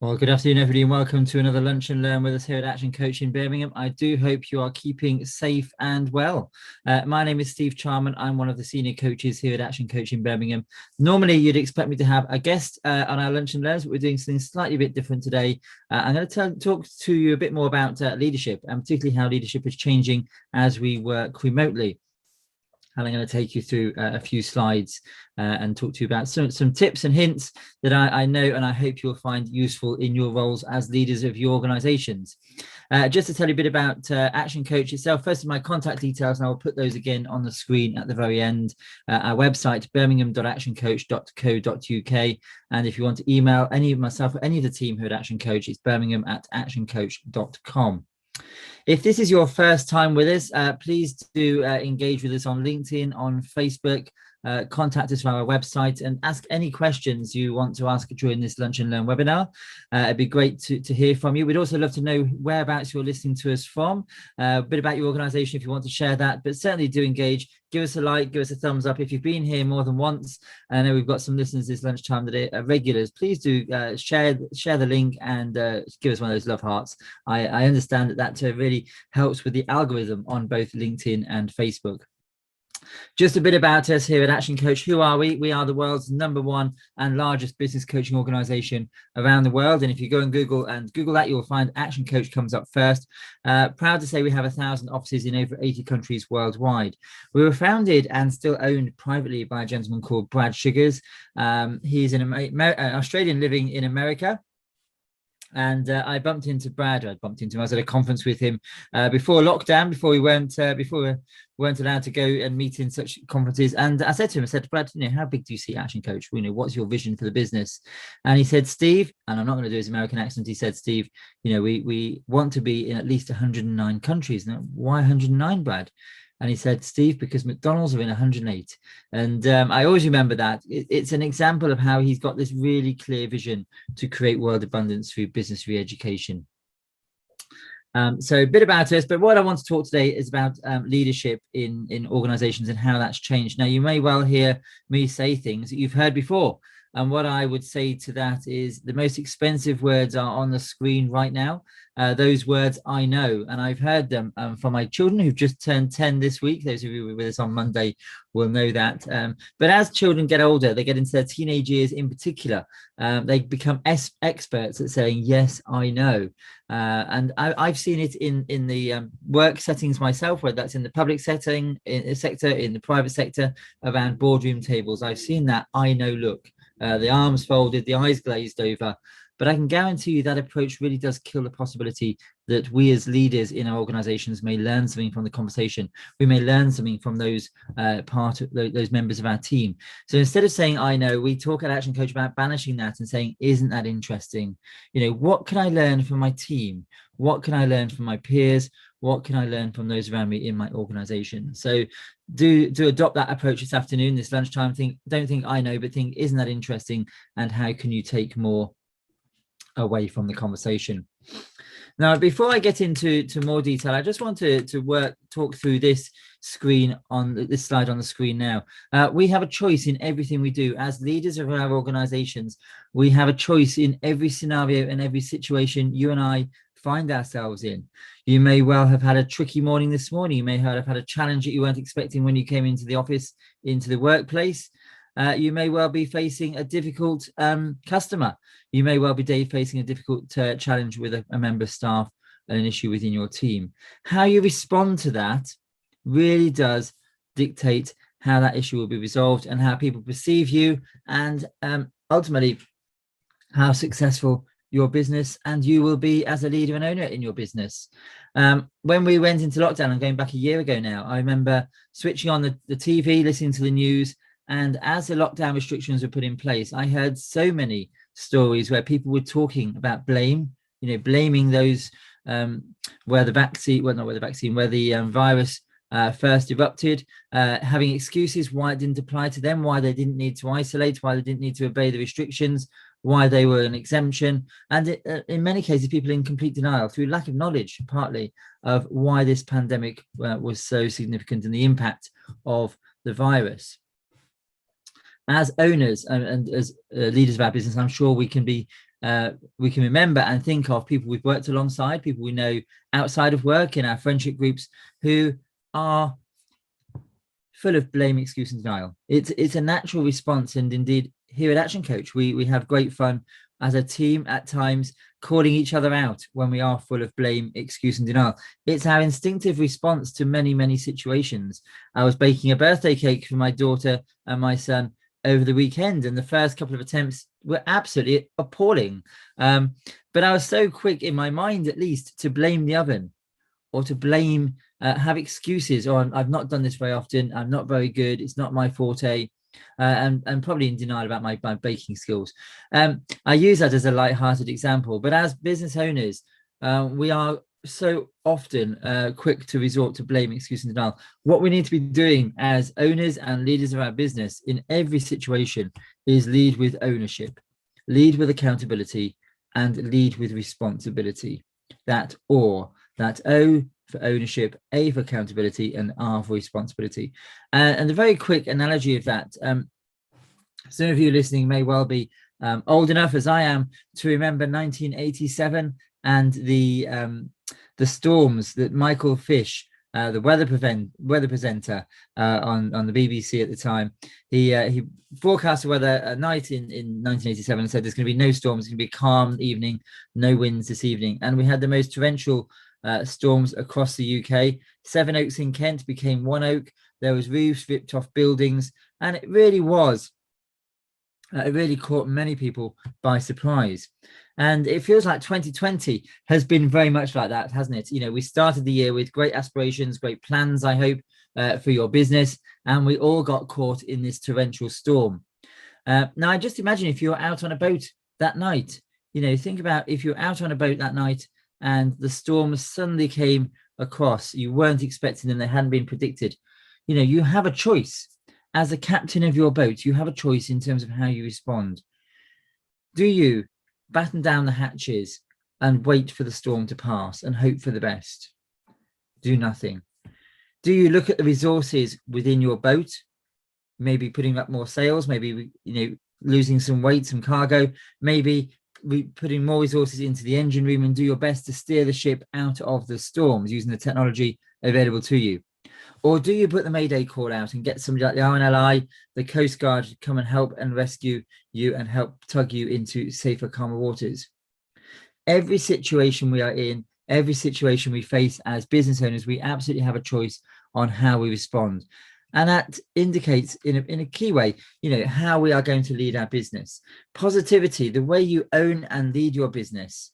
Well, good afternoon, everybody, and welcome to another Lunch and Learn with us here at Action Coach in Birmingham. I do hope you are keeping safe and well. My name is Steve Charman. I'm one of the senior coaches here at Action Coach in Birmingham. Normally, you'd expect me to have a guest on our Lunch and Learns, but we're doing something slightly a bit different today. I'm going to talk to you a bit more about leadership, and particularly how leadership is changing as we work remotely. And I'm going to take you through a few slides and talk to you about some tips and hints that I know and I hope you'll find useful in your roles as leaders of your organizations. Just to tell you a bit about Action Coach itself, first, my contact details, and I will put those again on the screen at the very end. Our website, birmingham.actioncoach.co.uk. And if you want to email any of myself or any of the team here at Action Coach, it's birmingham@actioncoach.com. If this is your first time with us, please do engage with us on LinkedIn, on Facebook, contact us via our website and ask any questions you want to ask during this Lunch and Learn webinar. It'd be great to hear from you. We'd also love to know whereabouts you're listening to us from, a bit about your organization if you want to share that, but certainly do engage. Give us a like, give us a thumbs up. If you've been here more than once, I know we've got some listeners this lunchtime that are regulars, please do share the link and give us one of those love hearts. I understand that really helps with the algorithm on both LinkedIn and Facebook. Just a bit about us here at Action Coach. Who are we? We are the world's #1 and largest business coaching organization around the world. And if you go and Google that, you'll find Action Coach comes up first. Proud to say we have 1,000 offices in over 80 countries worldwide. We were founded and still owned privately by a gentleman called Brad Sugars. He's an Australian living in America. And I bumped into Brad. I was at a conference with him before lockdown, before we weren't allowed to go and meet in such conferences. And I said to him, Brad, how big do you see Action Coach? What's your vision for the business? And he said, Steve, and I'm not going to do his American accent. He said, Steve, we want to be in at least 109 countries. Now, why 109, Brad? And he said, Steve, because McDonald's are in 108. And I always remember that. It's an example of how he's got this really clear vision to create world abundance through business re-education. So a bit about us, but what I want to talk today is about leadership in organizations and how that's changed. Now, you may well hear me say things that you've heard before. And what I would say to that is the most expensive words are on the screen right now. Those words I know, and I've heard them from my children who've just turned 10 this week. Those of you who were with us on Monday will know that. But as children get older, they get into their teenage years in particular, they become experts at saying, yes, I know. And I've seen it in the work settings myself, whether that's in the public sector, in the private sector, around boardroom tables. I've seen that I know look. The arms folded, the eyes glazed over. But I can guarantee you that approach really does kill the possibility that we as leaders in our organizations may learn something from the conversation. We may learn something from those those members of our team. So instead of saying, I know, we talk at Action Coach about banishing that and saying, isn't that interesting? What can I learn from my team? What can I learn from my peers? What can I learn from those around me in my organization? So do adopt that approach this afternoon, this lunchtime. Don't think I know, but think, isn't that interesting? And how can you take more away from the conversation? Now, before I get into more detail, I just want to talk through this screen this slide on the screen now. We have a choice in everything we do as leaders of our organizations. We have a choice in every scenario and every situation you and I find ourselves in. You may well have had a tricky morning this morning. You may have had a challenge that you weren't expecting when you came into the office, into the workplace. You may well be facing a difficult customer. You may well be facing a difficult challenge with a member of staff and an issue within your team. How you respond to that really does dictate how that issue will be resolved and how people perceive you, and ultimately how successful your business and you will be as a leader and owner in your business. When we went into lockdown, and going back a year ago now, I remember switching on the TV, listening to the news, and as the lockdown restrictions were put in place, I heard so many stories where people were talking about blaming those where the virus first erupted, having excuses why it didn't apply to them, why they didn't need to isolate, why they didn't need to obey the restrictions, why they were an exemption, and in many cases people in complete denial through lack of knowledge, partly, of why this pandemic was so significant and the impact of the virus. As owners and as leaders of our business, I'm sure we can be we can remember and think of people we've worked alongside, people we know outside of work in our friendship groups, who are full of blame, excuse, and denial. It's a natural response, and indeed here at Action Coach, we have great fun as a team at times, calling each other out when we are full of blame, excuse, and denial. It's our instinctive response to many situations. I was baking a birthday cake for my daughter and my son over the weekend, and the first couple of attempts were absolutely appalling. But I was so quick in my mind, at least, to blame the oven, or to blame, have excuses, or I've not done this very often, I'm not very good, it's not my forte, and probably in denial about my baking skills. I use that as a light-hearted example, but as business owners, we are so often quick to resort to blame, excuse, and denial. What we need to be doing as owners and leaders of our business in every situation is lead with ownership, lead with accountability, and lead with responsibility. That O for ownership, A for accountability, and R for responsibility. And a very quick analogy of that, some of you listening may well be old enough, as I am, to remember 1987 and the storms that Michael Fish, the weather presenter on the BBC at the time, he forecast the weather at night in 1987 and said there's going to be no storms, it's going to be a calm evening, no winds this evening. And we had the most torrential storms across the UK. Sevenoaks in Kent became One Oak. There was roofs ripped off buildings, and it really caught many people by surprise. And it feels like 2020 has been very much like that, hasn't it? You know, we started the year with great aspirations, great plans, I hope, for your business, and we all got caught in this torrential storm. Now, just imagine if you're out on a boat that night. You know, think about if you're out on a boat that night and the storm suddenly came across. You weren't expecting them, they hadn't been predicted. You know, you have a choice. As a captain of your boat, you have a choice in terms of how you respond. Do you batten down the hatches and wait for the storm to pass and hope for the best? Do nothing. Do you look at the resources within your boat, maybe putting up more sails, maybe, you know, losing some weight, some cargo, maybe putting more resources into the engine room, and do your best to steer the ship out of the storms using the technology available to you? Or do you put the Mayday call out and get somebody like the RNLI, the Coast Guard, to come and help and rescue you and help tug you into safer, calmer waters? Every situation we are in, every situation we face as business owners, we absolutely have a choice on how we respond. And that indicates in a key way, you know, how we are going to lead our business. Positivity, the way you own and lead your business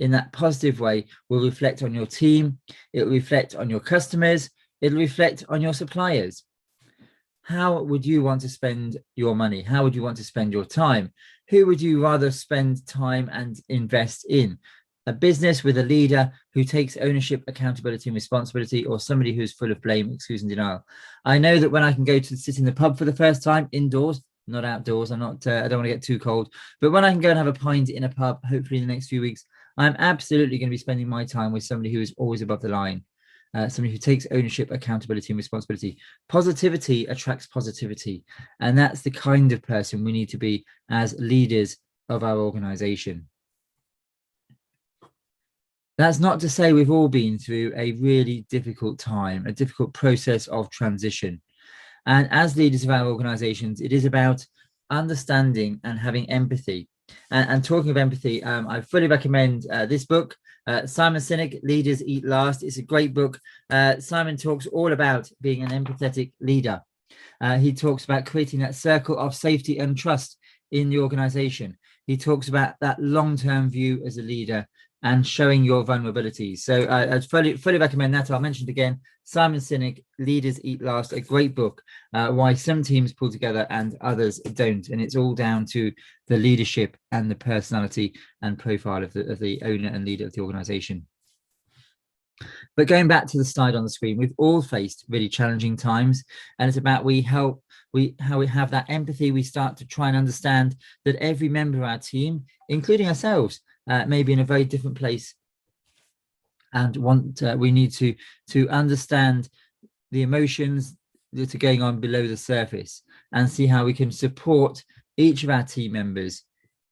in that positive way, will reflect on your team. It will reflect on your customers. It'll reflect on your suppliers. How would you want to spend your money? How would you want to spend your time? Who would you rather spend time and invest in? A business with a leader who takes ownership, accountability, and responsibility, or somebody who's full of blame, excuse, and denial? I know that when I can go to sit in the pub for the first time, indoors, not outdoors, I don't want to get too cold, but when I can go and have a pint in a pub, hopefully in the next few weeks, I'm absolutely going to be spending my time with somebody who is always above the line. Somebody who takes ownership, accountability, and responsibility. Positivity attracts positivity. And that's the kind of person we need to be as leaders of our organization. That's not to say we've all been through a really difficult time, a difficult process of transition. And as leaders of our organizations, it is about understanding and having empathy. And talking of empathy, I fully recommend this book, Simon Sinek, Leaders Eat Last. It's a great book. Simon talks all about being an empathetic leader. He talks about creating that circle of safety and trust in the organization. He talks about that long-term view as a leader and showing your vulnerabilities. So I'd fully recommend that. I'll mention it again. Simon Sinek, Leaders Eat Last, a great book, why some teams pull together and others don't. And it's all down to the leadership and the personality and profile of the owner and leader of the organization. But going back to the slide on the screen, we've all faced really challenging times, and it's about how we have that empathy. We start to try and understand that every member of our team, including ourselves, may be in a very different place, and we need to understand the emotions that are going on below the surface and see how we can support each of our team members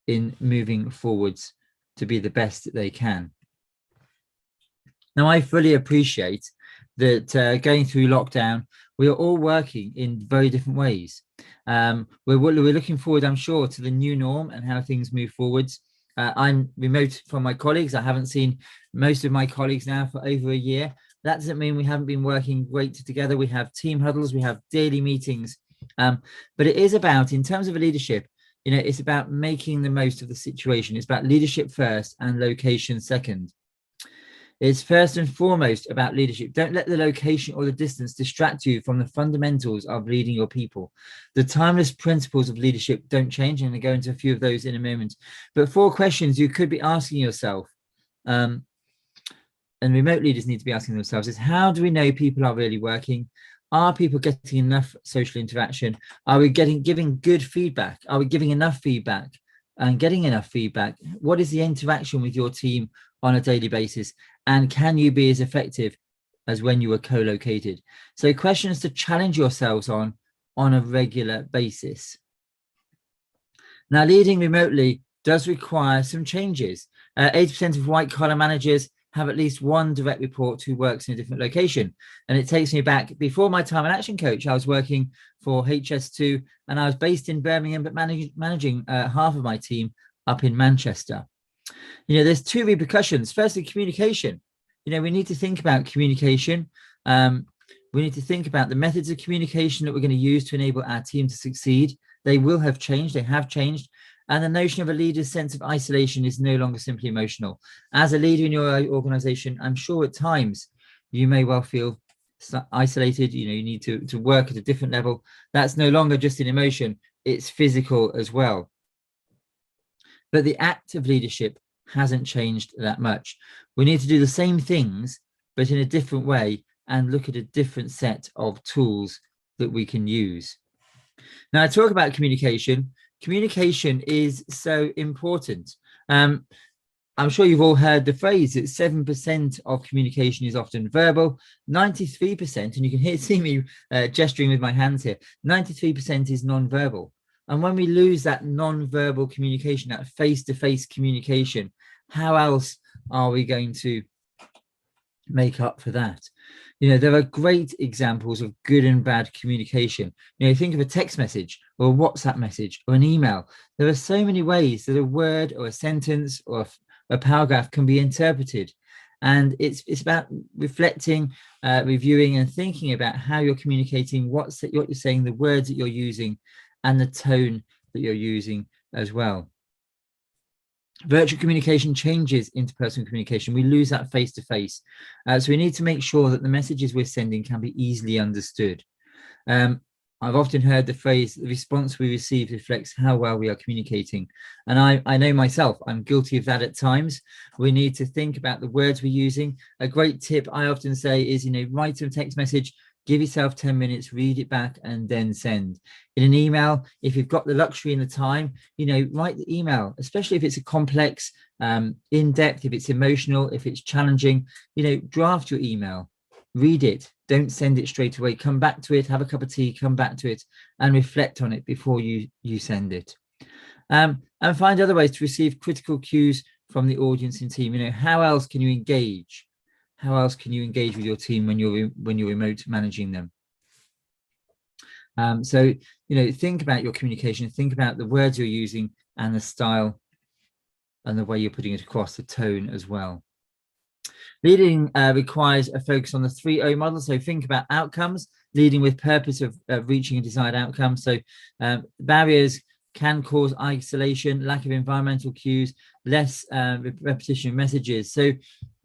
in moving forwards to be the best that they can. Now, I fully appreciate that going through lockdown, we are all working in very different ways. We're looking forward, I'm sure, to the new norm and how things move forwards. I'm remote from my colleagues. I haven't seen most of my colleagues now for over a year. That doesn't mean we haven't been working great together. We have team huddles, we have daily meetings. But it is about, in terms of leadership, it's about making the most of the situation. It's about leadership first and location second. It's first and foremost about leadership. Don't let the location or the distance distract you from the fundamentals of leading your people. The timeless principles of leadership don't change, and I'm going to go into a few of those in a moment. But 4 questions you could be asking yourself, and remote leaders need to be asking themselves, is how do we know people are really working? Are people getting enough social interaction? Are we giving good feedback? Are we giving enough feedback and getting enough feedback? What is the interaction with your team on a daily basis? And can you be as effective as when you were co-located? So questions to challenge yourselves on a regular basis. Now, leading remotely does require some changes. 80% of white-collar managers have at least one direct report who works in a different location. And it takes me back, before my time at Action Coach, I was working for HS2 and I was based in Birmingham, but managing half of my team up in Manchester. There's 2 repercussions. Firstly, communication. We need to think about communication. We need to think about the methods of communication that we're going to use to enable our team to succeed. They will have changed. They have changed. And the notion of a leader's sense of isolation is no longer simply emotional. As a leader in your organization, I'm sure at times you may well feel isolated. You need to work at a different level. That's no longer just an emotion. It's physical as well. But the act of leadership hasn't changed that much. We need to do the same things, but in a different way, and look at a different set of tools that we can use. Now, I talk about communication. Communication is so important. I'm sure you've all heard the phrase that 7% of communication is often verbal, 93%, and you can see me gesturing with my hands here, 93% is non-verbal. And when we lose that non-verbal communication, that face-to-face communication, how else are we going to make up for that? There are great examples of good and bad communication. Think of a text message or a WhatsApp message or an email. There are so many ways that a word or a sentence or a paragraph can be interpreted. And it's about reflecting, reviewing and thinking about how you're communicating, what you're saying, the words that you're using, and the tone that you're using as well. Virtual communication changes interpersonal communication. We lose that face-to-face. So we need to make sure that the messages we're sending can be easily understood. I've often heard the phrase, the response we receive reflects how well we are communicating. And I know myself, I'm guilty of that at times. We need to think about the words we're using. A great tip I often say is, write a text message, give yourself 10 minutes, read it back, and then send. In an email, if you've got the luxury and the time, write the email, especially if it's a complex, in-depth, if it's emotional, if it's challenging, draft your email, read it, don't send it straight away, come back to it, have a cup of tea, come back to it and reflect on it before you send it. And find other ways to receive critical cues from the audience and team. How else can you engage? How else can you engage with your team when you're remote managing them? So, think about your communication, think about the words you're using and the style and the way you're putting it across, the tone as well. Leading requires a focus on the 3O model. So think about outcomes, leading with purpose of reaching a desired outcome. So barriers can cause isolation, lack of environmental cues, less repetition of messages. So,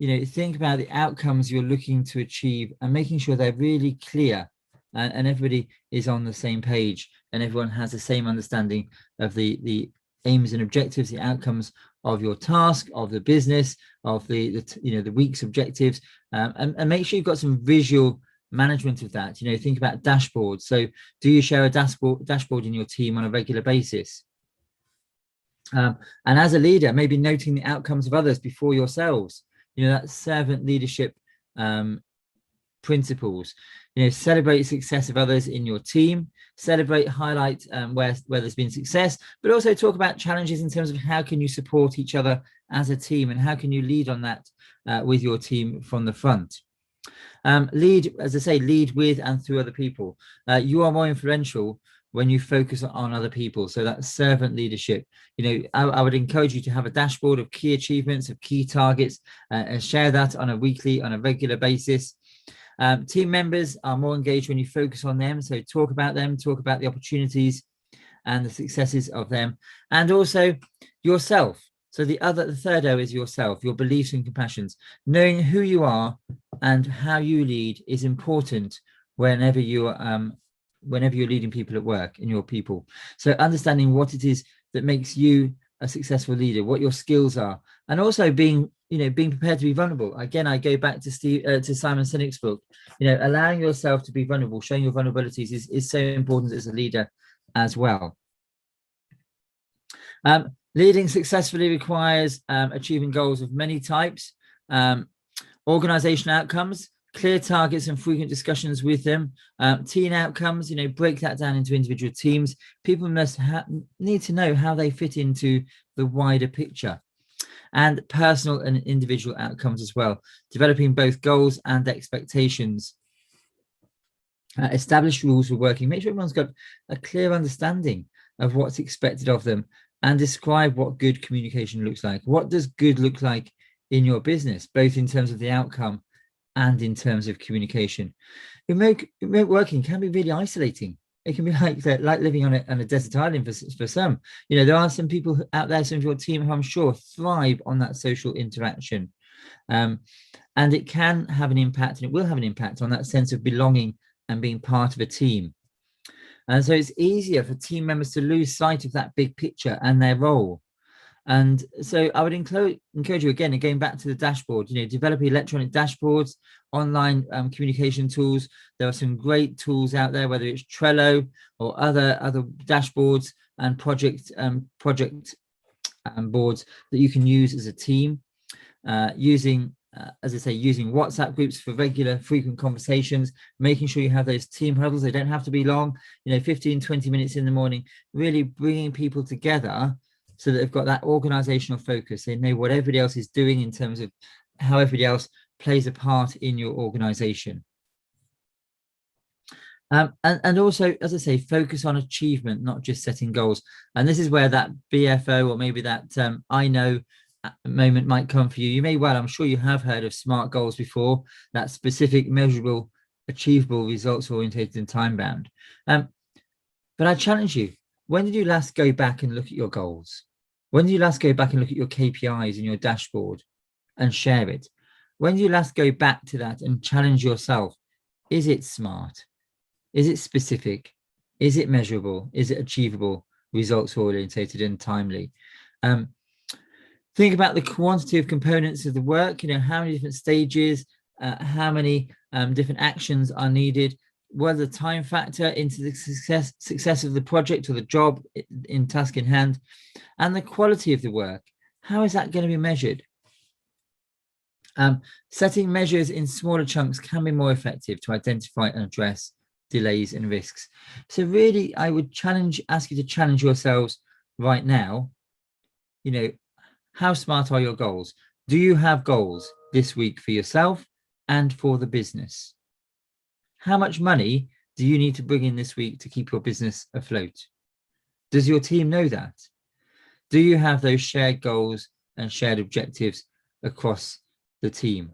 think about the outcomes you're looking to achieve and making sure they're really clear and everybody is on the same page and everyone has the same understanding of the aims and objectives, the outcomes of your task, of the business, of the week's objectives, and make sure you've got some visual management of that. Think about dashboards. So do you share a dashboard in your team on a regular basis? And as a leader, maybe noting the outcomes of others before yourselves, that servant leadership principles. Celebrate success of others in your team, celebrate, highlight where there's been success, but also talk about challenges in terms of how can you support each other as a team and how can you lead on that with your team from the front. Lead, as I say, lead with and through other people. You are more influential when you focus on other people. So that's servant leadership. I would encourage you to have a dashboard of key achievements, of key targets, and share that on a weekly, on a regular basis. Team members are more engaged when you focus on them. So talk about them, talk about the opportunities and the successes of them, and also yourself. So the third O is yourself, your beliefs and compassions. Knowing who you are and how you lead is important whenever you're leading people at work in your people. So understanding what it is that makes you a successful leader, what your skills are, and also being prepared to be vulnerable. Again, I go back to Simon Sinek's book. Allowing yourself to be vulnerable, showing your vulnerabilities is so important as a leader as well. Leading successfully requires achieving goals of many types. Organizational outcomes, clear targets and frequent discussions with them. Team outcomes, break that down into individual teams. People must need to know how they fit into the wider picture. And personal and individual outcomes as well, developing both goals and expectations. Establish rules for working, make sure everyone's got a clear understanding of what's expected of them, and describe what good communication looks like. What does good look like in your business, both in terms of the outcome and in terms of communication? Remote working can be really isolating. It can be like living on a desert island for some. There are some people out there, some of your team who I'm sure thrive on that social interaction. And it can have an impact, and it will have an impact on that sense of belonging and being part of a team. And so it's easier for team members to lose sight of that big picture and their role. And so I would encourage you, again, going back to the dashboard, develop electronic dashboards, online communication tools. There are some great tools out there, whether it's Trello or other dashboards and project boards that you can use as a team, using WhatsApp groups for regular, frequent conversations, making sure you have those team huddles. They don't have to be long, 15, 20 minutes in the morning, really bringing people together so that they've got that organizational focus. They know what everybody else is doing in terms of how everybody else plays a part in your organization. And also, as I say, focus on achievement, not just setting goals. And this is where that BFO, or maybe that I know moment might come for you. You may well, I'm sure you have heard of SMART goals before, that specific, measurable, achievable, results oriented and time bound. But I challenge you, when did you last go back and look at your goals? When did you last go back and look at your KPIs in your dashboard and share it? When did you last go back to that and challenge yourself? Is it SMART? Is it specific? Is it measurable? Is it achievable, results oriented and timely? Think about the quantity of components of the work, how many different stages, how many different actions are needed, what the time factor into the success of the project or the job in task in hand, and the quality of the work. How is that going to be measured? Setting measures in smaller chunks can be more effective to identify and address delays and risks. So really, I would ask you to challenge yourselves right now. How smart are your goals? Do you have goals this week for yourself and for the business? How much money do you need to bring in this week to keep your business afloat? Does your team know that? Do you have those shared goals and shared objectives across the team?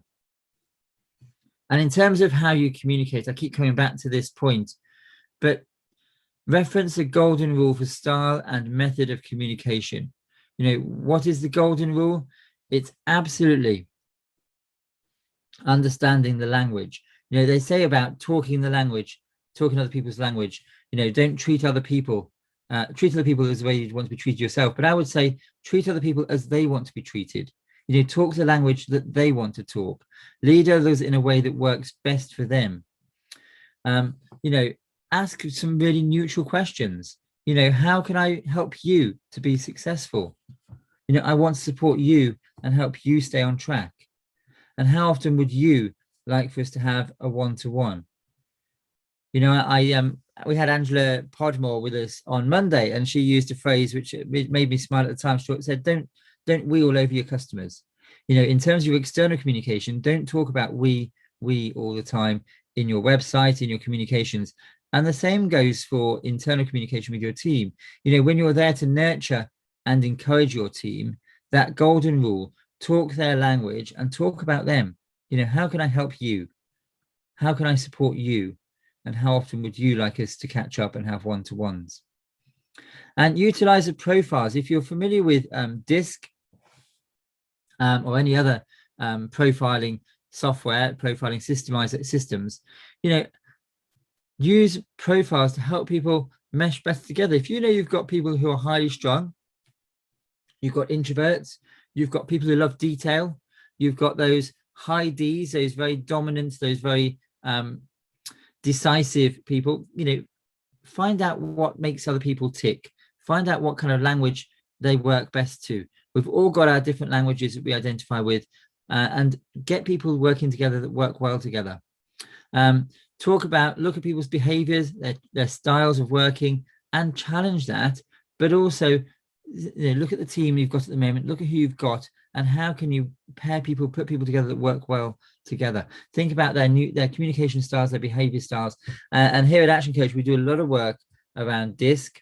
And in terms of how you communicate, I keep coming back to this point, but reference the golden rule for style and method of communication. What is the golden rule? It's absolutely understanding the language. They say about talking other people's language. Don't treat other people as the way you'd want to be treated yourself. But I would say treat other people as they want to be treated. Talk the language that they want to talk. Lead others in a way that works best for them. Ask some really neutral questions. How can I help you to be successful? I want to support you and help you stay on track. And how often would you like for us to have a one-to-one? You know, we had Angela Podmore with us on Monday, and she used a phrase which made me smile at the time. She said, don't we all over your customers. You know, in terms of your external communication, don't talk about we all the time in your website, in your communications. And the same goes for internal communication with your team. You know, when you're there to nurture and encourage your team, that golden rule, talk their language and talk about them. You know, how can I help you? How can I support you? And how often would you like us to catch up and have one-to-ones? And utilize the profiles. If you're familiar with DISC or any other profiling software, profiling systems, you know, use profiles to help people mesh better together. If you know you've got people who are highly strung, you've got introverts, you've got people who love detail, you've got those high Ds, those very dominant, those very decisive people, you know, find out what makes other people tick, find out what kind of language they work best to. We've all got our different languages that we identify with, and get people working together that work well together. Look at people's behaviors, their styles of working, and challenge that, but also, you know, look at the team you've got at the moment, look at who you've got, and how can you put people together that work well together. Think about their communication styles, their behavior styles. And here at Action Coach, we do a lot of work around DISC.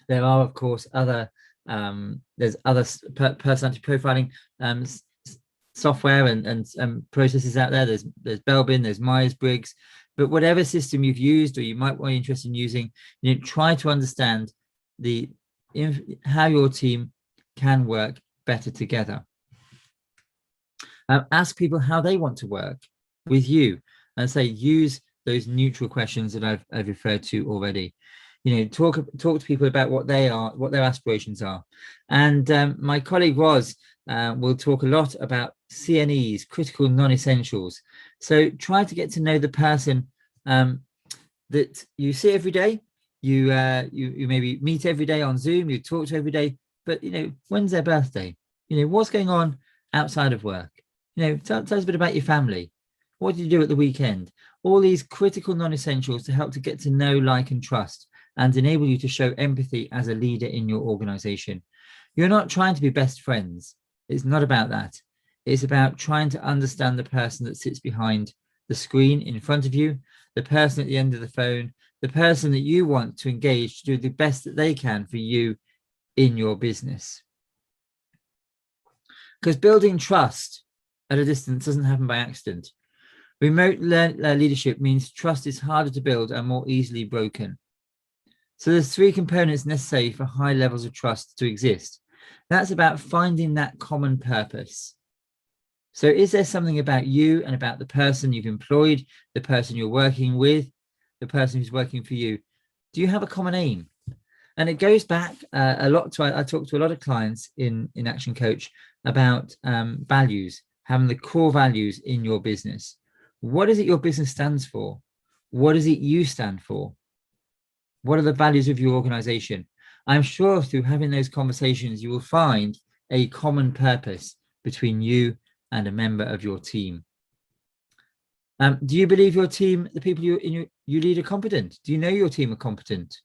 There are, of course, there's other personality profiling software and processes out there. There's Belbin, there's Myers-Briggs, but whatever system you've used or you might be interested in using, you know, try to understand how your team can work better together. Ask people how they want to work with you, and say, use those neutral questions that I've referred to already. You know, talk to people about what their aspirations are. And my colleague Roz will talk a lot about CNEs, critical non-essentials. So try to get to know the person that you see every day. You maybe meet every day on Zoom, you talk to every day, but you know, when's their birthday? You know, what's going on outside of work? You know, tell us a bit about your family. What do you do at the weekend? All these critical non-essentials to help to get to know, like, and trust, and enable you to show empathy as a leader in your organization. You're not trying to be best friends. It's not about that. It's about trying to understand the person that sits behind the screen in front of you, the person at the end of the phone, the person that you want to engage to do the best that they can for you in your business. Because building trust at a distance doesn't happen by accident. Remote leadership means trust is harder to build and more easily broken. So there's three components necessary for high levels of trust to exist. That's about finding that common purpose. So is there something about you and about the person you've employed, the person you're working with, the person who's working for you? Do you have a common aim? And it goes back a lot to, I talk to a lot of clients in Action Coach about values, having the core values in your business. What is it your business stands for? What is it you stand for? What are the values of your organization? I'm sure through having those conversations, you will find a common purpose between you and a member of your team. Do you believe your team, the people you lead, are competent? Do you know your team are competent?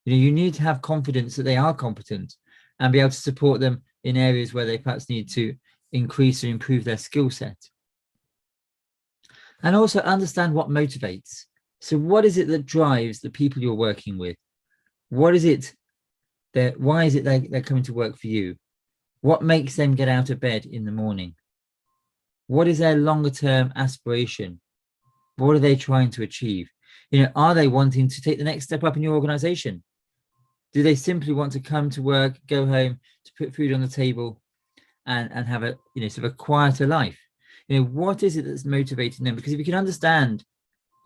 You know, you need to have confidence that they are competent and be able to support them in areas where they perhaps need to increase or improve their skill set. And also understand what motivates. So what is it that drives the people you're working with? What is it that, why is it they're coming to work for you? What makes them get out of bed in the morning? What is their longer term aspiration? What are they trying to achieve? You know, are they wanting to take the next step up in your organization? Do they simply want to come to work, go home, to put food on the table and have a, you know, sort of a quieter life? You know, what is it that's motivating them? Because if you can understand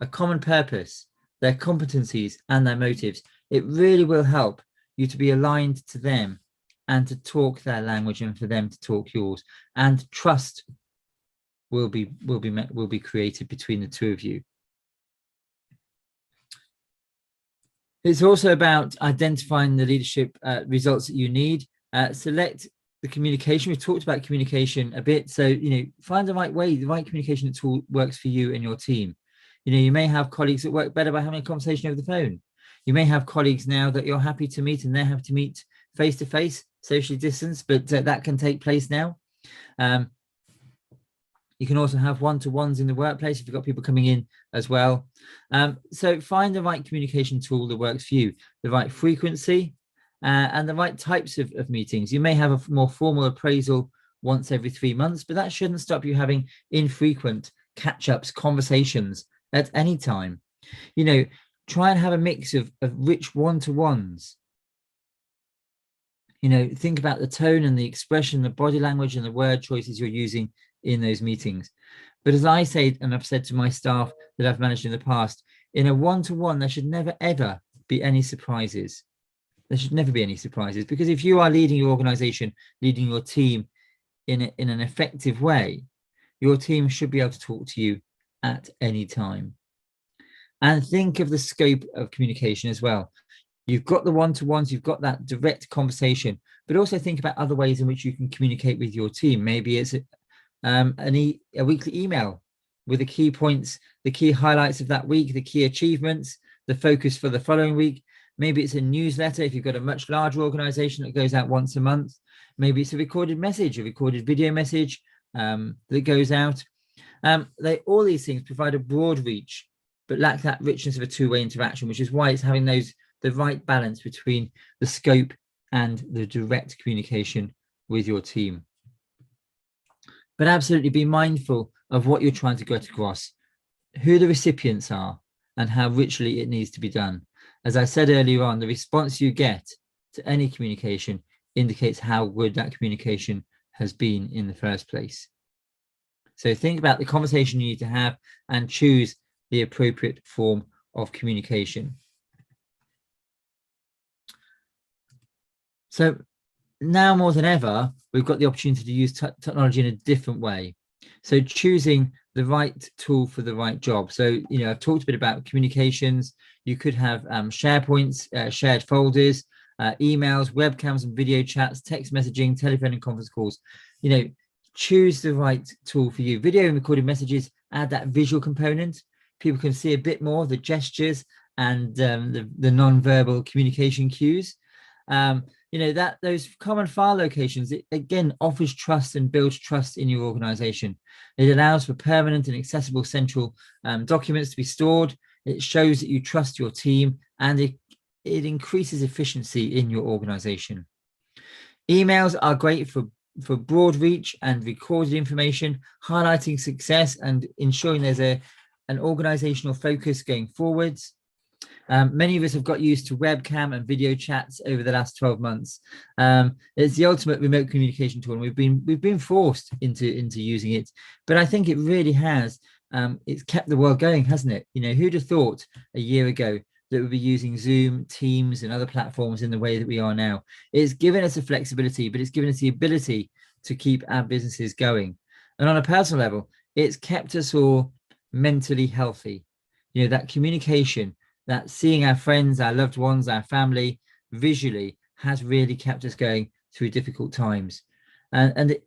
a common purpose, their competencies and their motives, it really will help you to be aligned to them and to talk their language and for them to talk yours. And trust will be created between the two of you. It's also about identifying the leadership results that you need. Select the communication. We've talked about communication a bit. So, find the right way, the right communication tool works for you and your team. You may have colleagues that work better by having a conversation over the phone. You may have colleagues now that you're happy to meet and they're happy to meet face to face, socially distanced, but that can take place now. You can also have one-to-ones in the workplace if you've got people coming in as well. So find the right communication tool that works for you, the right frequency, and the right types of meetings. You may have a more formal appraisal once every 3 months, but that shouldn't stop you having infrequent catch-ups, conversations at any time. Try and have a mix of rich one-to-ones. Think about the tone and the expression, the body language and the word choices you're using in those meetings. But as I say, and I've said to my staff that I've managed in the past, in a one-to-one, there should never, ever be any surprises. There should never be any surprises, because if you are leading your organization, leading your team in an effective way, your team should be able to talk to you at any time. And think of the scope of communication as well. You've got the one-to-ones, you've got that direct conversation, but also think about other ways in which you can communicate with your team. Maybe it's a weekly email with the key points, the key highlights of that week, the key achievements, the focus for the following week. Maybe it's a newsletter if you've got a much larger organization that goes out once a month. Maybe it's a recorded message, a recorded video message that goes out. All these things provide a broad reach, but lack that richness of a two-way interaction, which is why it's having the right balance between the scope and the direct communication with your team. But absolutely be mindful of what you're trying to get across, who the recipients are, and how richly it needs to be done. As I said earlier on, the response you get to any communication indicates how good that communication has been in the first place. So think about the conversation you need to have and choose the appropriate form of communication. So now more than ever, we've got the opportunity to use technology in a different way. So choosing the right tool for the right job. So, I've talked a bit about communications. You could have SharePoints, shared folders, emails, webcams and video chats, text messaging, telephone and conference calls. Choose the right tool for you. Video and recorded messages add that visual component. People can see a bit more of the gestures and the non-verbal communication cues. Those common file locations, it again offers trust and builds trust in your organization. It allows for permanent and accessible central documents to be stored. It shows that you trust your team, and it increases efficiency in your organization. Emails are great for broad reach and recorded information, highlighting success and ensuring there's an organizational focus going forwards. Many of us have got used to webcam and video chats over the last 12 months. It's the ultimate remote communication tool, and we've been forced into using it. But I think it really has. It's kept the world going, hasn't it? Who'd have thought a year ago that we'd be using Zoom, Teams, and other platforms in the way that we are now? It's given us a flexibility, but it's given us the ability to keep our businesses going. And on a personal level, it's kept us all mentally healthy. That communication, that seeing our friends, our loved ones, our family visually has really kept us going through difficult times. And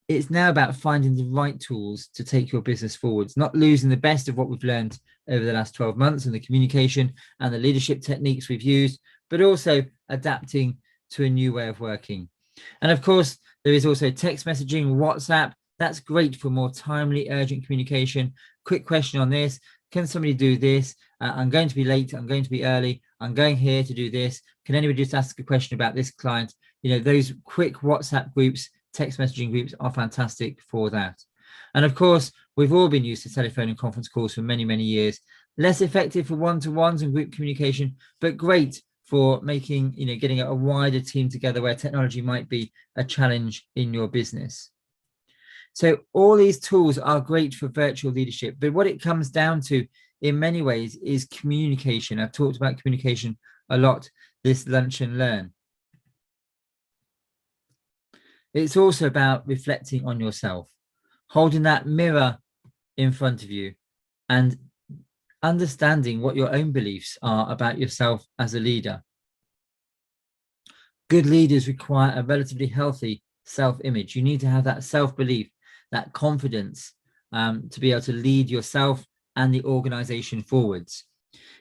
it's now about finding the right tools to take your business forwards, not losing the best of what we've learned over the last 12 months and the communication and the leadership techniques we've used, but also adapting to a new way of working. And of course, there is also text messaging, WhatsApp. That's great for more timely, urgent communication. Quick question on this. Can somebody do this? I'm going to be late. I'm going to be early. I'm going here to do this. Can anybody just ask a question about this client? Those quick WhatsApp groups, text messaging groups are fantastic for that. And of course, we've all been used to telephone and conference calls for many, many years. Less effective for one-to-ones and group communication, but great for making, getting a wider team together where technology might be a challenge in your business. So all these tools are great for virtual leadership, but what it comes down to in many ways is communication. I've talked about communication a lot this Lunch and Learn. It's also about reflecting on yourself, holding that mirror in front of you and understanding what your own beliefs are about yourself as a leader. Good leaders require a relatively healthy self-image. You need to have that self-belief, that confidence, to be able to lead yourself and the organization forwards.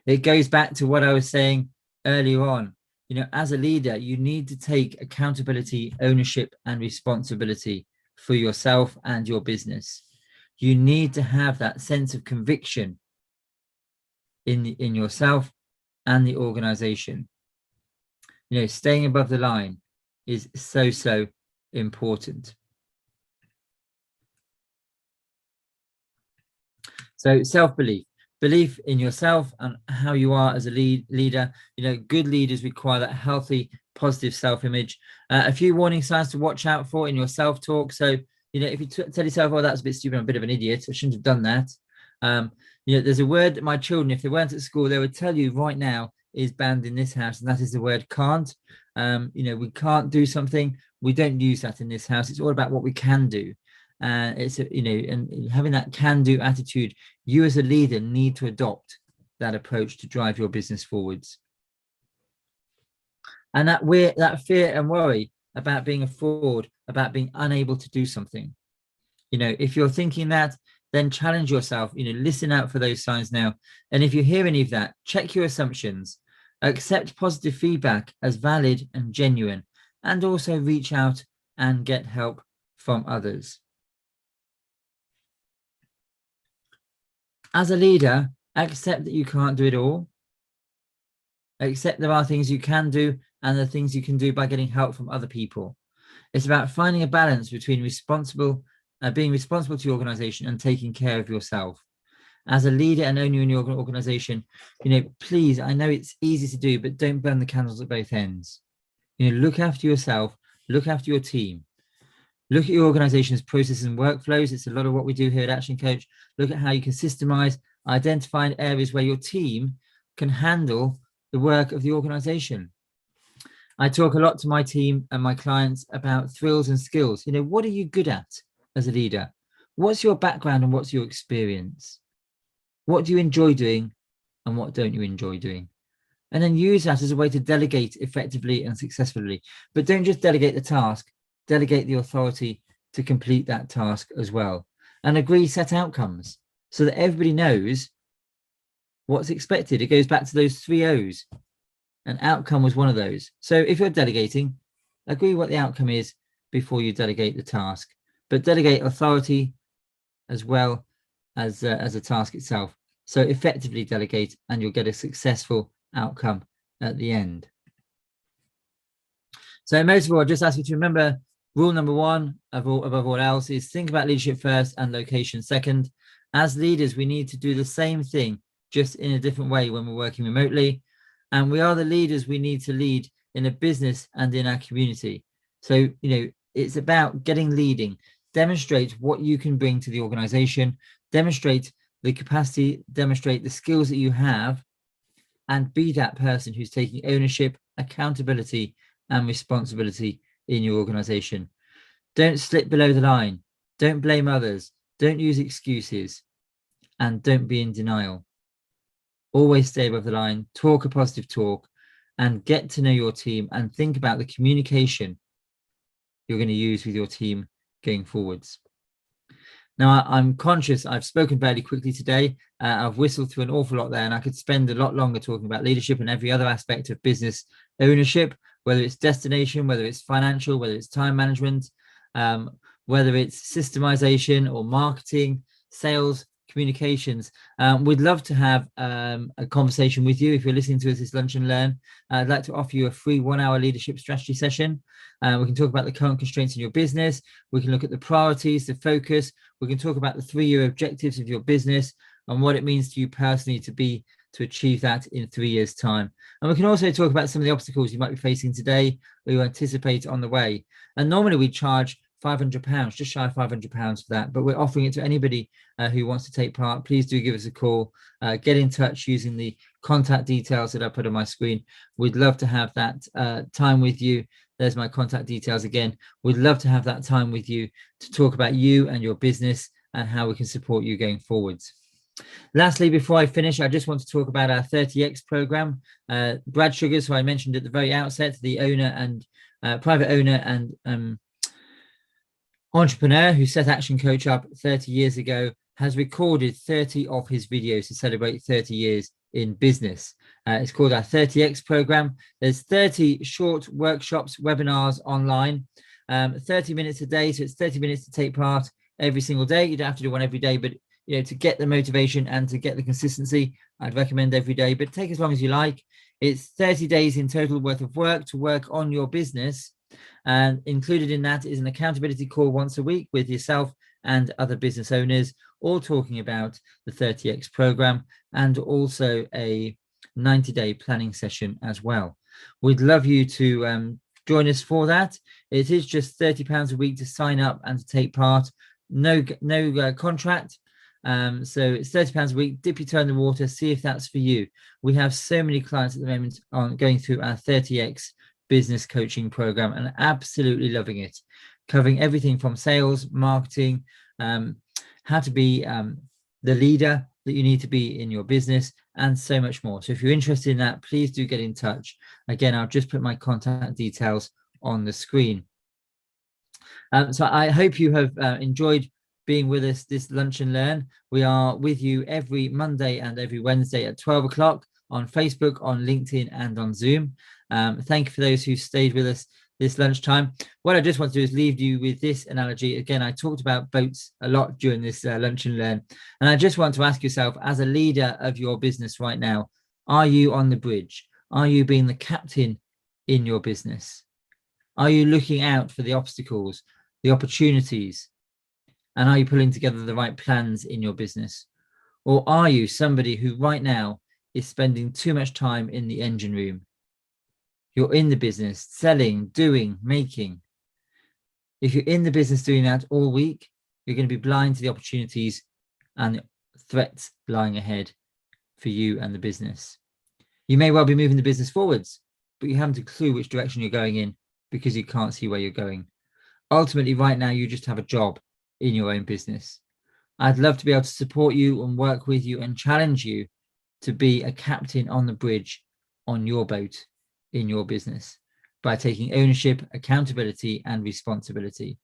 It goes back to what I was saying earlier on. As a leader, you need to take accountability, ownership, and responsibility for yourself and your business. You need to have that sense of conviction in yourself and the organization. Staying above the line is so important. So self-belief, belief in yourself and how you are as a leader. Good leaders require that healthy, positive self-image. A few warning signs to watch out for in your self-talk. So, if you tell yourself, oh, that's a bit stupid, I'm a bit of an idiot, I shouldn't have done that. There's a word that my children, if they weren't at school, they would tell you right now is banned in this house, and that is the word can't. We can't do something. We don't use that in this house. It's all about what we can do. It's and having that can-do attitude, you as a leader need to adopt that approach to drive your business forwards. And that fear and worry about being a fraud, about being unable to do something, if you're thinking that, then challenge yourself. Listen out for those signs now. And if you hear any of that, check your assumptions, accept positive feedback as valid and genuine, and also reach out and get help from others. As a leader, accept that you can't do it all. Accept there are things you can do and the things you can do by getting help from other people. It's about finding a balance between being responsible to your organization and taking care of yourself. As a leader and owner in your organization, please, I know it's easy to do, but don't burn the candles at both ends. Look after yourself, look after your team. Look at your organization's processes and workflows. It's a lot of what we do here at Action Coach. Look at how you can systemize, identify areas where your team can handle the work of the organization. I talk a lot to my team and my clients about thrills and skills. What are you good at as a leader? What's your background and what's your experience? What do you enjoy doing and what don't you enjoy doing? And then use that as a way to delegate effectively and successfully. But don't just delegate the task, delegate the authority to complete that task as well. And agree set outcomes so that everybody knows what's expected. It goes back to those 3 O's. An outcome was one of those. So if you're delegating, agree what the outcome is before you delegate the task. But delegate authority as well as a task itself. So effectively delegate and you'll get a successful outcome at the end. So most of all, I'll just ask you to remember rule number 1 above all else is think about leadership first and location second. As leaders, we need to do the same thing, just in a different way when we're working remotely. And we are the leaders we need to lead in a business and in our community. So, it's about leading. Demonstrate what you can bring to the organization, demonstrate the capacity, demonstrate the skills that you have, and be that person who's taking ownership, accountability, and responsibility in your organization. Don't slip below the line. Don't blame others. Don't use excuses. And don't be in denial. Always stay above the line, talk a positive talk, and get to know your team and think about the communication you're going to use with your team going forwards. Now, I'm conscious I've spoken fairly quickly today. I've whistled through an awful lot there, and I could spend a lot longer talking about leadership and every other aspect of business ownership, whether it's destination, whether it's financial, whether it's time management, whether it's systemization or marketing, sales, communications. We'd love to have a conversation with you if you're listening to us this Lunch and Learn. I'd like to offer you a free 1-hour leadership strategy session. We can talk about the current constraints in your business. We can look at the priorities, the focus. We can talk about the 3-year objectives of your business and what it means to you personally to achieve that in 3 years' time. And we can also talk about some of the obstacles you might be facing today or you anticipate on the way. And normally we charge £500, just shy of £500 for that, but we're offering it to anybody who wants to take part. Please do give us a call, get in touch using the contact details that I put on my screen. We'd love to have that time with you. There's my contact details again. We'd love to have that time with you to talk about you and your business and how we can support you going forwards. Lastly, before I finish, I just want to talk about our 30X program. Brad Sugars, who I mentioned at the very outset, the owner and private owner and entrepreneur who set Action Coach up 30 years ago has recorded 30 of his videos to celebrate 30 years in business. It's called our 30X program. There's 30 short workshops, webinars online, 30 minutes a day. So it's 30 minutes to take part every single day. You don't have to do one every day, but to get the motivation and to get the consistency, I'd recommend every day, but take as long as you like. It's 30 days in total worth of work to work on your business. And included in that is an accountability call once a week with yourself and other business owners, all talking about the 30X program, and also a 90-day planning session as well. We'd love you to join us for that. It is just £30 a week to sign up and to take part. No contract. So it's £30 a week. Dip your toe in the water, see if that's for you. We have so many clients at the moment on going through our 30X business coaching program and absolutely loving it, covering everything from sales, marketing, how to be the leader that you need to be in your business, and so much more. So if you're interested in that, please do get in touch. Again, I'll just put my contact details on the screen. So I hope you have enjoyed being with us this Lunch and Learn. We are with you every Monday and every Wednesday at 12 o'clock on Facebook, on LinkedIn, and on Zoom. Thank you for those who stayed with us this lunchtime. What I just want to do is leave you with this analogy. Again, I talked about boats a lot during this Lunch and Learn. And I just want to ask yourself, as a leader of your business right now, are you on the bridge? Are you being the captain in your business? Are you looking out for the obstacles, the opportunities? And are you pulling together the right plans in your business? Or are you somebody who right now is spending too much time in the engine room? You're in the business, selling, doing, making. If you're in the business doing that all week, you're going to be blind to the opportunities and threats lying ahead for you and the business. You may well be moving the business forwards, but you haven't a clue which direction you're going in because you can't see where you're going. Ultimately, right now, you just have a job in your own business. I'd love to be able to support you and work with you and challenge you to be a captain on the bridge on your boat in your business by taking ownership, accountability, and responsibility.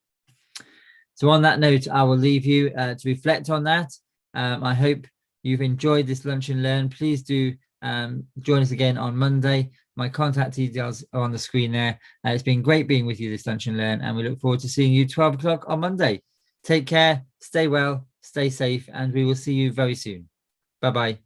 So on that note, I will leave you to reflect on that. I hope you've enjoyed this Lunch and Learn. Please do join us again on Monday. My contact details are on the screen there. It's been great being with you this Lunch and Learn, and we look forward to seeing you 12 o'clock on Monday. Take care, stay well, stay safe, and we will see you very soon. Bye-bye.